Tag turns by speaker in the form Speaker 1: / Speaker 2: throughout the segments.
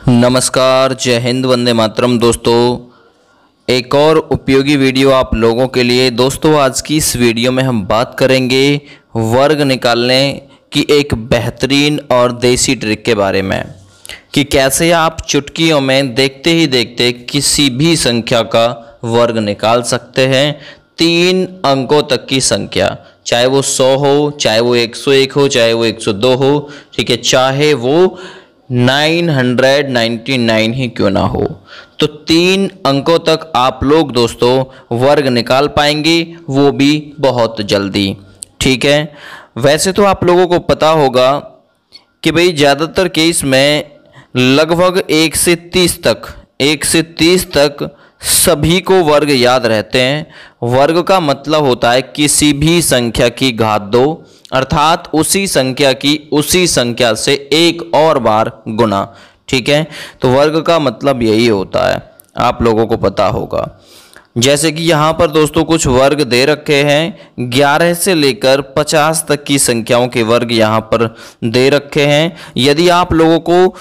Speaker 1: नमस्कार, जय हिंद, वंदे मातरम। दोस्तों, एक और उपयोगी वीडियो आप लोगों के लिए। दोस्तों, आज की इस वीडियो में हम बात करेंगे वर्ग निकालने की एक बेहतरीन और देसी ट्रिक के बारे में कि कैसे आप चुटकियों में देखते ही देखते किसी भी संख्या का वर्ग निकाल सकते हैं। 3 अंकों तक की संख्या, चाहे वो 100 हो, चाहे वो 101 हो, चाहे वो 102 हो, ठीक है, चाहे वो 999 ही क्यों ना हो, तो 3 अंकों तक आप लोग दोस्तों वर्ग निकाल पाएंगे, वो भी बहुत जल्दी। ठीक है, वैसे तो आप लोगों को पता होगा कि भाई ज़्यादातर केस में लगभग 1 से 30 तक सभी को वर्ग याद रहते हैं। वर्ग का मतलब होता है किसी भी संख्या की घात 2, अर्थात उसी संख्या की उसी संख्या से एक और बार गुना। ठीक है, तो वर्ग का मतलब यही होता है, आप लोगों को पता होगा। जैसे कि यहाँ पर दोस्तों कुछ वर्ग दे रखे हैं, 11 से लेकर 50 तक की संख्याओं के वर्ग यहाँ पर दे रखे हैं। यदि आप लोगों को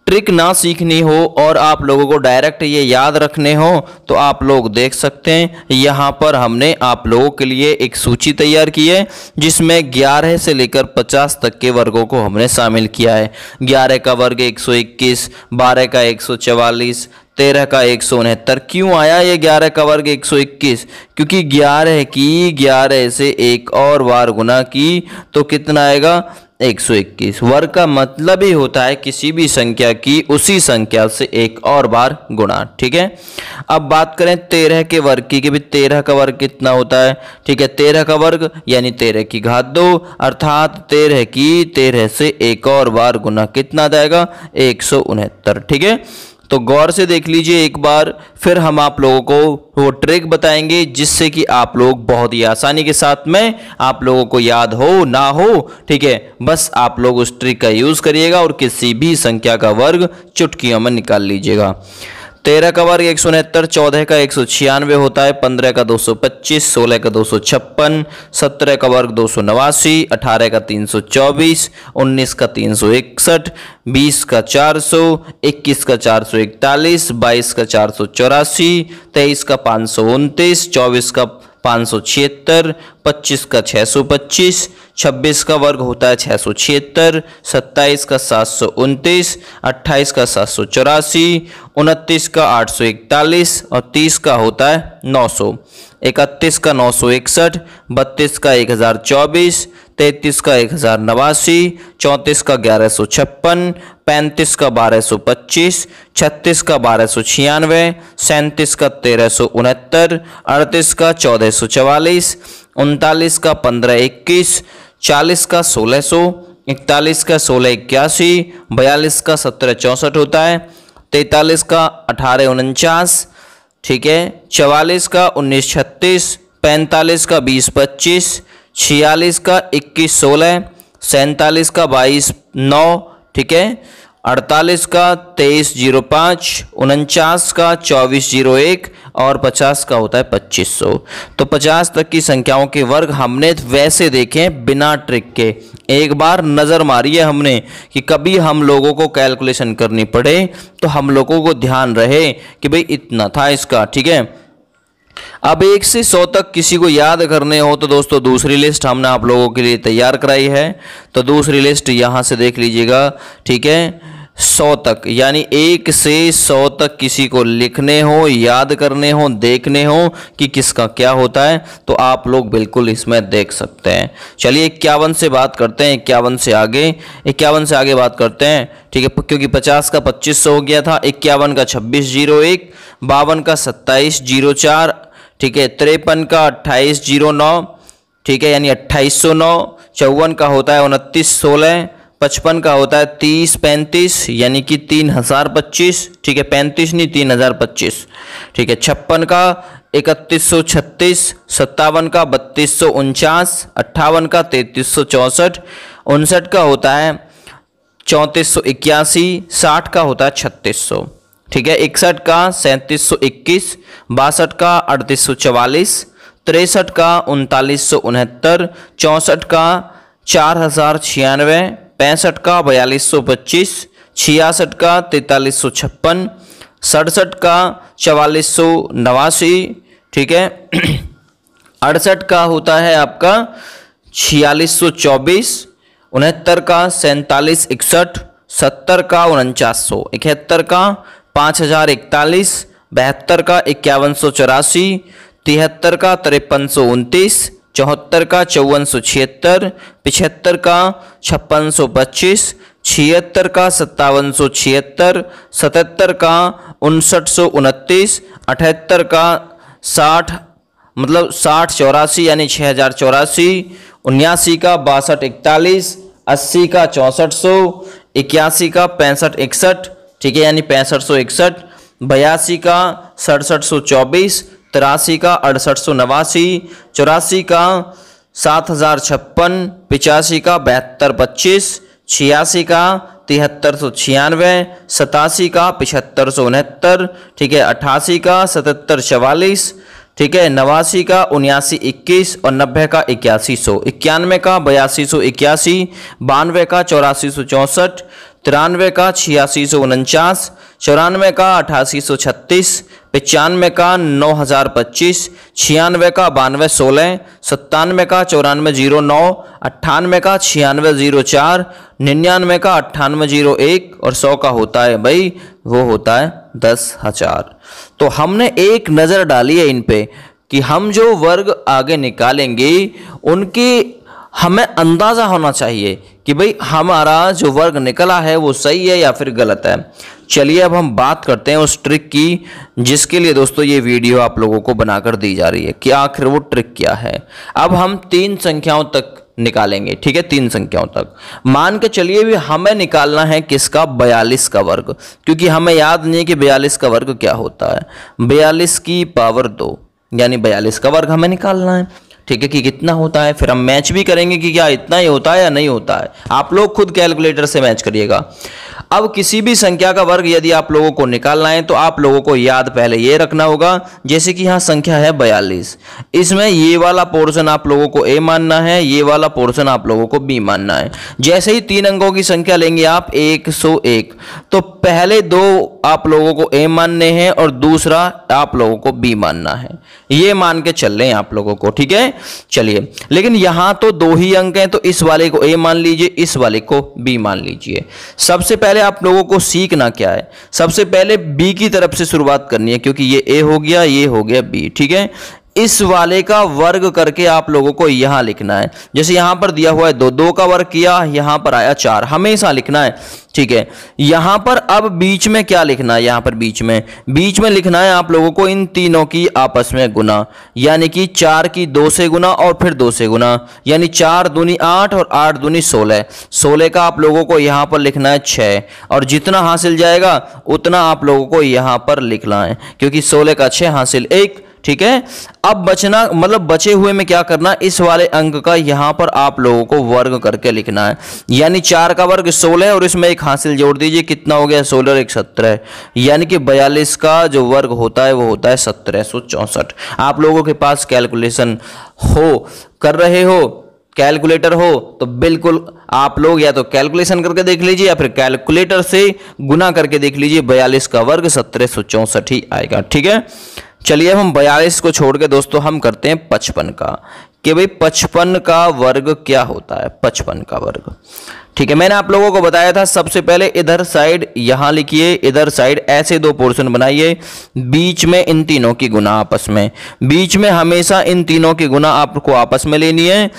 Speaker 1: ट्रिक ना सीखनी हो और आप लोगों को डायरेक्ट ये याद रखने हो तो आप लोग देख सकते हैं, यहाँ पर हमने आप लोगों के लिए एक सूची तैयार की है जिसमें 11 से लेकर 50 तक के वर्गों को हमने शामिल किया है। 11 का वर्ग 121, 12 का 144, 13 का 169। क्यों आया ये 11 का वर्ग 121? क्योंकि 11 की 11 से एक और बार गुना की तो कितना आएगा? 121। वर्ग का मतलब ही होता है किसी भी संख्या की उसी संख्या से एक और बार गुणा। ठीक है, अब बात करें 13 के वर्ग की कि भाई 13 का वर्ग कितना होता है। ठीक है, 13 का वर्ग यानी 13 की घात 2, अर्थात 13 की 13 से एक और बार गुना कितना जाएगा? 169। ठीक है, तो गौर से देख लीजिए एक बार, फिर हम आप लोगों को वो ट्रिक बताएंगे जिससे कि आप लोग बहुत ही आसानी के साथ में आप लोगों को याद हो ना हो। ठीक है, बस आप लोग उस ट्रिक का यूज करिएगा और किसी भी संख्या का वर्ग चुटकियों में निकाल लीजिएगा। 13 का वर्ग 169, 14 का 196 होता है, 15 का 225, 16 का 256, 17 का वर्ग 289, 18 का 324, 19 का 361, 20 का 400, 21 का 441, 22 का 484, 23 का 529, 24 का 576, 25 का 625, 26 का वर्ग होता है 676, 27 का 729, 28 का 784, 29 का 841 और 30 का होता है 900, 31 का 961, 32 का 1024, 33 का 1089, 34 का 1156, 35 का 1225, 36 का 1296, 37 का 1369, 38 का 1444, 39 का 1521, 40 का 1600, 41 का 1681, 42 का 1764 होता है, 43 का 1849, ठीक है, 44 का 1936, 45 का 2025, 46 का 2116, 47 का 2209, ठीक है, 48 का 2305, 49 का 2401 और 50 का होता है 2500। तो 50 तक की संख्याओं के वर्ग हमने वैसे देखे बिना ट्रिक के। एक बार नज़र मारी है हमने कि कभी हम लोगों को कैलकुलेशन करनी पड़े तो हम लोगों को ध्यान रहे कि भाई इतना था इसका। ठीक है, अब 1 से 100 तक किसी को याद करने हो तो दोस्तों दूसरी लिस्ट हमने आप लोगों के लिए तैयार कराई है। तो दूसरी लिस्ट यहाँ से देख लीजिएगा। ठीक है, 100 तक यानी 1 से 100 तक किसी को लिखने हो, याद करने हो, देखने हो कि किसका क्या होता है तो आप लोग बिल्कुल इसमें देख सकते हैं। चलिए 51 से बात करते हैं, 51 से आगे बात करते हैं। ठीक है, क्योंकि 50 का 2500 हो गया था, 51 का 2601, 52 का 2704, ठीक है, 53 का 2809, ठीक है, यानी 2809, 54 का होता है 2916, 55 का होता है 3035 यानी कि 3025, ठीक है, 35 नहीं 3025, ठीक है, 56 का 3136, 57 का 3249, 58 का 3364, 59 का होता है 3481, 60 का होता है 3600, ठीक है, 61 का 3721, 62 का 3844, 63 का 3969, 64 का 4096, 65 का 4225, 66 का 4356, 67 का 4489, ठीक है। 68 का होता है आपका 4624, 69 का 4761, 70 का 4900, 71 का 5041, 72 का 5184, 73 का 5329, 74 का 5476, 75 का 5625, 76 का 5776, 77 का 5929, 78 का 60 यानी 6084, 79 का 6241, 80 का 6400, 81 का 6561, ठीक है, यानी 6561, 82 का 6724, 83 का 6889, 84 का 7056, 85 का 7225, 86 का 7396, 87 का 7569, ठीक है, 88 का 7744, ठीक है, 89 का 7921 और 90 का 8100, 91 का 8281, 92 का 8464, 93 का 8649, 94 का 8836, 95 का 9025, 96 का 9216, 97 का 9409, 98 का 9604, 99 का 9801 और 100 का होता है भाई, वो होता है 10,000। तो हमने एक नज़र डाली है इन पे कि हम जो वर्ग आगे निकालेंगे उनकी हमें अंदाज़ा होना चाहिए कि भाई हमारा जो वर्ग निकला है वो सही है या फिर गलत है। चलिए अब हम बात करते हैं उस ट्रिक की जिसके लिए दोस्तों ये वीडियो आप लोगों को बनाकर दी जा रही है कि आखिर वो ट्रिक क्या है। अब हम 3 संख्याओं तक निकालेंगे, ठीक है, 3 संख्याओं तक। मान के चलिए भी हमें निकालना है किसका, 42 का वर्ग, क्योंकि हमें याद नहीं है कि 42 का वर्ग क्या होता है। 42 की पावर 2 यानी 42 का वर्ग हमें निकालना है, ठीक है, कि कितना होता है। फिर हम मैच भी करेंगे कि क्या इतना ही होता है या नहीं होता है। आप लोग खुद कैलकुलेटर से मैच करिएगा। अब किसी भी संख्या का वर्ग यदि आप लोगों को निकालना है तो आप लोगों को याद पहले ये रखना होगा, जैसे कि यहाँ संख्या है 42, इसमें ये वाला पोर्शन आप लोगों को ए मानना है, ये वाला पोर्शन आप लोगों को बी मानना है। जैसे ही 3 अंकों की संख्या लेंगे आप 101, तो पहले 2 आप लोगों को ए मानने हैं और दूसरा आप लोगों को बी मानना है। ये मान के चल रहे हैं आप लोगों को, ठीक है। चलिए, लेकिन यहां तो 2 ही अंक हैं, तो इस वाले को ए मान लीजिए, इस वाले को बी मान लीजिए। सबसे पहले आप लोगों को सीखना क्या है, सबसे पहले बी की तरफ से शुरुआत करनी है, क्योंकि ये ए हो गया, ये हो गया बी, ठीक है। इस वाले का वर्ग करके आप लोगों को यहां लिखना है। जैसे यहां पर दिया हुआ है 2, 2 का वर्ग किया, यहां पर आया 4, हमेशा लिखना है, ठीक है। यहां पर अब बीच में क्या लिखना है, यहां पर बीच में लिखना है आप लोगों को इन तीनों की आपस में गुना, यानी कि 4 की 2 से गुना और फिर 2 से गुना, यानी 4 दूनी 8 और 8 दूनी 16। 16 का आप लोगों को यहां पर लिखना है 6, और जितना हासिल जाएगा उतना आप लोगों को यहां पर लिखना है, क्योंकि 16 का 6 हासिल 1, ठीक है। अब बचना मतलब बचे हुए में क्या करना, इस वाले अंक का यहां पर आप लोगों को वर्ग करके लिखना है, यानी 4 का वर्ग 16 और इसमें 1 हासिल जोड़ दीजिए, कितना हो गया, 16 और 1 17, यानी कि 42 का जो वर्ग होता है वो होता है 1764। आप लोगों के पास कैलकुलेशन हो, कर रहे हो, कैलकुलेटर हो, तो बिल्कुल आप लोग या तो कैलकुलेशन करके देख लीजिए या फिर कैलकुलेटर से गुना करके देख लीजिए, 42 का वर्ग 1764 ही आएगा, ठीक है। चलिए हम 42 को छोड़ के दोस्तों हम करते हैं 55 का, कि भाई 55 का वर्ग क्या होता है, 55 का वर्ग, ठीक है। मैंने आप लोगों को बताया था, सबसे पहले इधर साइड यहां लिखिए, इधर साइड ऐसे 2 पोर्शन बनाइए, बीच में इन तीनों की गुना आपस में, बीच में हमेशा इन तीनों की गुना आपको आपस में लेनी है,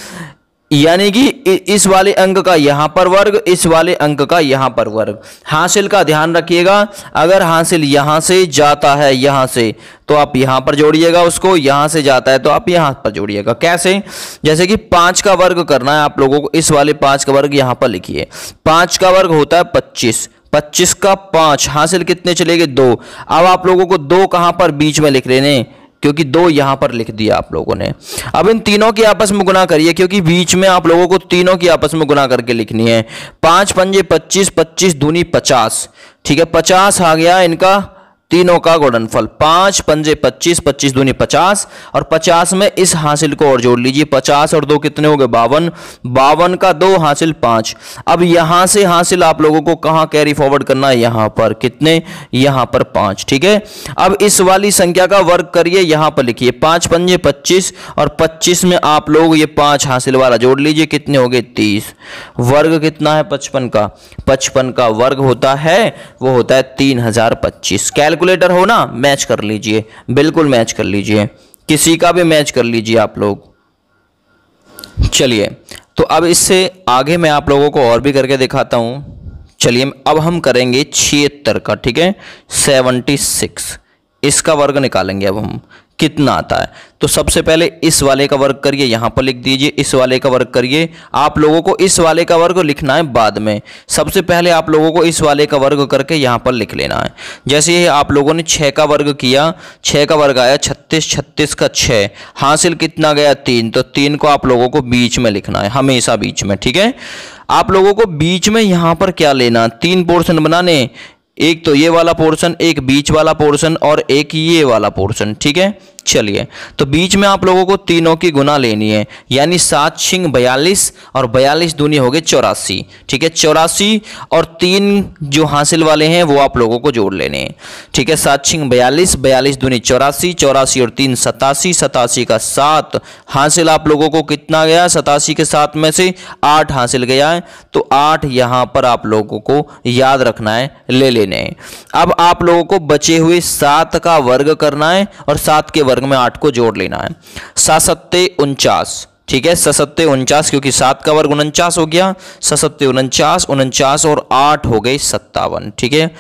Speaker 1: यानी कि इस वाले अंक का यहां पर वर्ग, इस वाले अंक का यहां पर वर्ग। हासिल का ध्यान रखिएगा, अगर हासिल यहां से जाता है यहां से तो आप यहां पर जोड़िएगा उसको, यहां से जाता है तो आप यहां पर जोड़िएगा। कैसे, जैसे कि 5 का वर्ग करना है आप लोगों को, इस वाले 5 का वर्ग यहां पर लिखिए। 5 का वर्ग होता है 25, 25 का 5 हासिल कितने चलेंगे, 2। अब आप लोगों को 2 कहां पर बीच में लिख लेने, क्योंकि 2 यहां पर लिख दिया आप लोगों ने। अब इन तीनों की आपस में गुना करिए, क्योंकि बीच में आप लोगों को तीनों की आपस में गुना करके लिखनी है। 5 पंजे 25, 25 दूनी 50, ठीक है। 50 आ गया इनका तीनों का गुणनफल 5 पंजे 25, 25 दूनी 50 और 50 में इस हासिल को और जोड़ लीजिए। 50 और 2 कितने हो गए 52, 52 का 2 हासिल 5। अब यहां से हासिल आप लोगों को कहां कैरी फॉरवर्ड करना है, यहां पर कितने, यहां पर 5। ठीक है, अब इस वाली संख्या का वर्ग करिए, यहां पर लिखिए 5 पंजे 25 और 25 में आप लोग ये 5 हासिल वाला जोड़ लीजिए, कितने हो गए 30। वर्ग कितना है 55 का, 55 का वर्ग होता है वो होता है 3025। कैलकुलेटर हो ना, मैच कर लीजिए, बिल्कुल मैच कर लीजिए, किसी का भी मैच कर लीजिए आप लोग। चलिए, तो अब इससे आगे मैं आप लोगों को और भी करके दिखाता हूं। चलिए, अब हम करेंगे 76 का। ठीक है, 76 इसका वर्ग निकालेंगे। अब हम कितना आता है, तो सबसे पहले इस वाले का वर्ग करिए, यहां पर लिख दीजिए, इस वाले का वर्ग करिए। आप लोगों को इस वाले का वर्ग लिखना है बाद में, सबसे पहले आप लोगों को इस वाले का वर्ग करके यहां पर लिख लेना है। जैसे आप लोगों ने 6 का वर्ग किया, 6 का वर्ग आया 36, 36 का 6 हासिल कितना गया 3, तो 3 को आप लोगों को बीच में लिखना है, हमेशा बीच में। ठीक है, आप लोगों को बीच में यहां पर क्या लेना, 3 पोर्शन बनाने, एक तो ये वाला पोर्शन, एक बीच वाला पोर्शन और एक ये वाला पोर्शन। ठीक है, चलिए, तो बीच में आप लोगों को तीनों की गुना लेनी है, यानी 7 छिंग 42 और 42 दूनी हो गए 84। ठीक है, 84 और 3 जो हासिल वाले हैं वो आप लोगों को जोड़ लेने हैं। ठीक है, 7 छिंग 42, 42 दूनी 84, 84 और 3 87, 87 का 7 हासिल आप लोगों को कितना गया, 87 के 7 में से 8 हासिल गया है, तो 8 यहां पर आप लोगों को याद रखना है, ले लेने हैं। अब आप लोगों को बचे हुए 7 का वर्ग करना है और 7 के वर्ग में 8 को जोड़ लेना है। 7 सत्ते 49। ठीक है, 7 सत्ते 49, क्योंकि 7 का वर्ग 49 हो गया, 7 सत्ते 49, 49 और 8 हो गए 57। ठीक है,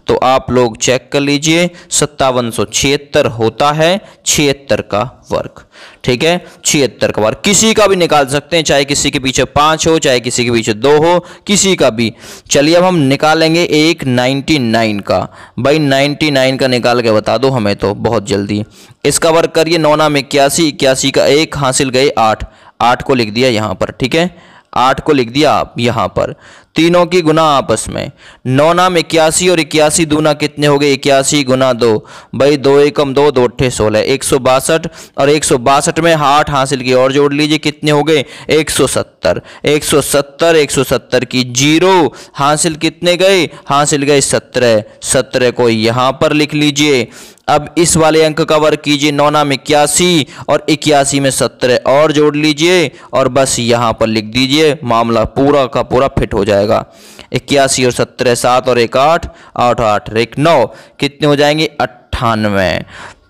Speaker 1: तो आप लोग चेक कर लीजिए, 5776 होता है 76 का वर्ग। ठीक है, 76 का वर्ग किसी का भी निकाल सकते हैं, चाहे किसी के पीछे 5 हो, चाहे किसी के पीछे 2 हो, किसी का भी। चलिए, अब हम निकालेंगे एक 99 का। भाई 99 का निकाल के बता दो हमें तो बहुत जल्दी। इसका वर्ग करिए, 9 में 81, 81 का 1 हासिल गए 8, 8 को लिख दिया यहाँ पर। ठीक है, 8 को लिख दिया आप यहाँ पर, तीनों की गुना आपस में, 9 में 81 और 81 दूना कितने हो गए 81 गुना 2, भाई 2 एकम 2, 2 अट्ठे 16, 162 और 162 में 8 हासिल की और जोड़ लीजिए, कितने हो गए 170, 170, 170 की 0 हासिल कितने गए, हासिल गए 17, 17 को यहाँ पर लिख लीजिए। अब इस वाले अंक का वर्ग कीजिए, 9 में 81 और 81 में 17 और जोड़ लीजिए और बस यहाँ पर लिख दीजिए, मामला पूरा का पूरा फिट हो जाएगा। 81 और 17 7 और 1 8, 8 8 1 9, कितने हो जाएंगे 98।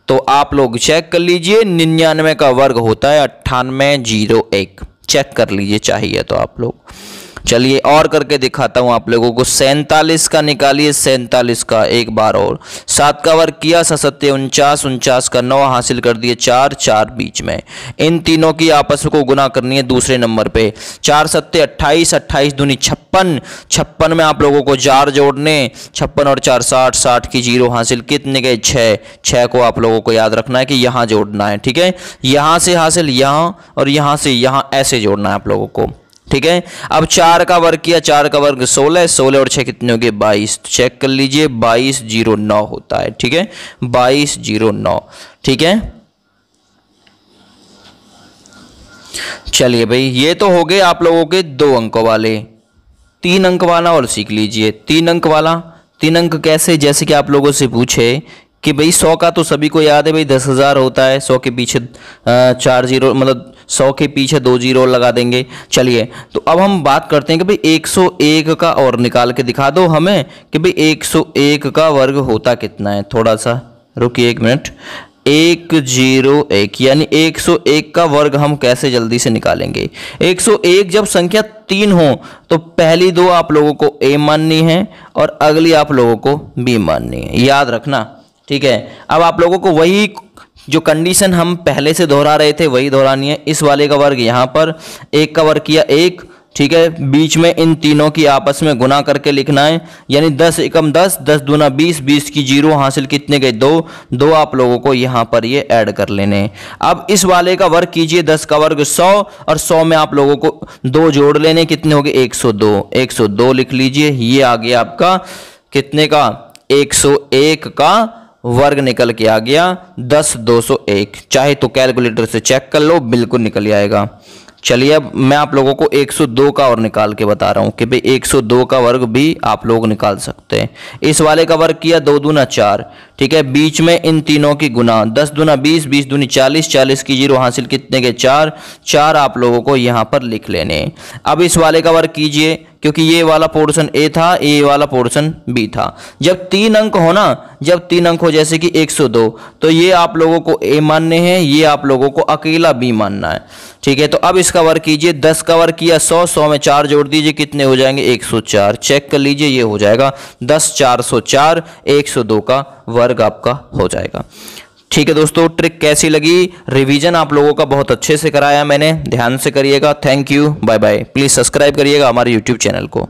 Speaker 1: तो आप लोग चेक कर लीजिए, 99 का वर्ग होता है 9801, चेक कर लीजिए चाहिए तो आप लोग। चलिए और करके दिखाता हूं आप लोगों को। 47 का निकालिए, 47 का एक बार और, 7 का वर्ग किया, 7 सत्ते 49, 49 का 9 हासिल कर दिए 4, 4 बीच में। इन तीनों की आपस को गुना करनी है दूसरे नंबर पे, 4 सत्ते 28, 28 दूनी 56, 56 में आप लोगों को 4 जोड़ने, 56 और 4 60, 60 की 0 हासिल कितने गए 6, 6 को आप लोगों को याद रखना है कि यहाँ जोड़ना है। ठीक है, यहाँ से हासिल यहाँ और यहाँ से यहाँ ऐसे जोड़ना है आप लोगों को। ठीक है, अब 4 का वर्ग किया, 4 का वर्ग 16, 16 और 6 कितने हो गए 22, चेक कर लीजिए 2209 होता है। ठीक है, 2209। ठीक है, चलिए भाई, ये तो हो गए आप लोगों के 2 अंकों वाले। 3 अंक वाला और सीख लीजिए। 3 अंक वाला, 3 अंक कैसे, जैसे कि आप लोगों से पूछे कि भाई 100 का तो सभी को याद है भाई 10,000 होता है, 100 के पीछे 4 जीरो, मतलब 100 के पीछे 2 जीरो लगा देंगे। चलिए, तो अब हम बात करते हैं कि भाई 101 का और निकाल के दिखा दो हमें कि भाई 101 का वर्ग होता कितना है। थोड़ा सा रुकिए 1 मिनट। 101 यानी 101 का वर्ग हम कैसे जल्दी से निकालेंगे। 101 जब संख्या 3 हो तो पहली 2 आप लोगों को A माननी है और अगली आप लोगों को B माननी है, याद रखना। ठीक है, अब आप लोगों को वही जो कंडीशन हम पहले से दोहरा रहे थे वही दोहरानी है। इस वाले का वर्ग यहाँ पर 1 का वर्ग किया 1, ठीक है, बीच में इन तीनों की आपस में गुना करके लिखना है, यानी 10 एकम 10, 10 दूना 20, 20 की 0 हासिल कितने गए 2, 2 आप लोगों को यहाँ पर ये ऐड कर लेने हैं। अब इस वाले का वर्ग कीजिए, 10 का वर्ग 100 और 100 में आप लोगों को 2 जोड़ लेने, कितने हो गए 102, 102 लिख लीजिए। ये आ गया आपका कितने का 101 का वर्ग निकल के आ गया 10,201। चाहे तो कैलकुलेटर से चेक कर लो, बिल्कुल निकल आएगा। चलिए अब मैं आप लोगों को 102 का और निकाल के बता रहा हूं कि भाई 102 का वर्ग भी आप लोग निकाल सकते हैं। इस वाले का वर्ग किया 2 दूना 4, ठीक है। बीच में इन तीनों की गुना, 10 दूना 20, 20 दूनी 40, 40 की जीरो हासिल कितने के 4, 4 आप लोगों को यहां पर लिख लेने हैं। अब इस वाले का वर्ग कीजिए, क्योंकि ये वाला पोर्शन ए था, ये वाला पोर्शन बी था। जब 3 अंक हो ना, जब 3 अंक हो जैसे कि 102, तो ये आप लोगों को ए मानने हैं, ये आप लोगों को अकेला बी मानना है, ठीक है। तो अब इसका वर्ग कीजिए, 10 का वर्ग किया 100, 100 में 4 जोड़ दीजिए, कितने हो जाएंगे 104। चेक कर लीजिए, ये हो जाएगा 10 404, 102 का वर्ग आपका हो जाएगा। ठीक है दोस्तों, ट्रिक कैसी लगी? रिवीजन आप लोगों का बहुत अच्छे से कराया मैंने, ध्यान से करिएगा। Thank you, bye bye. Please subscribe करिएगा हमारे यूट्यूब चैनल को।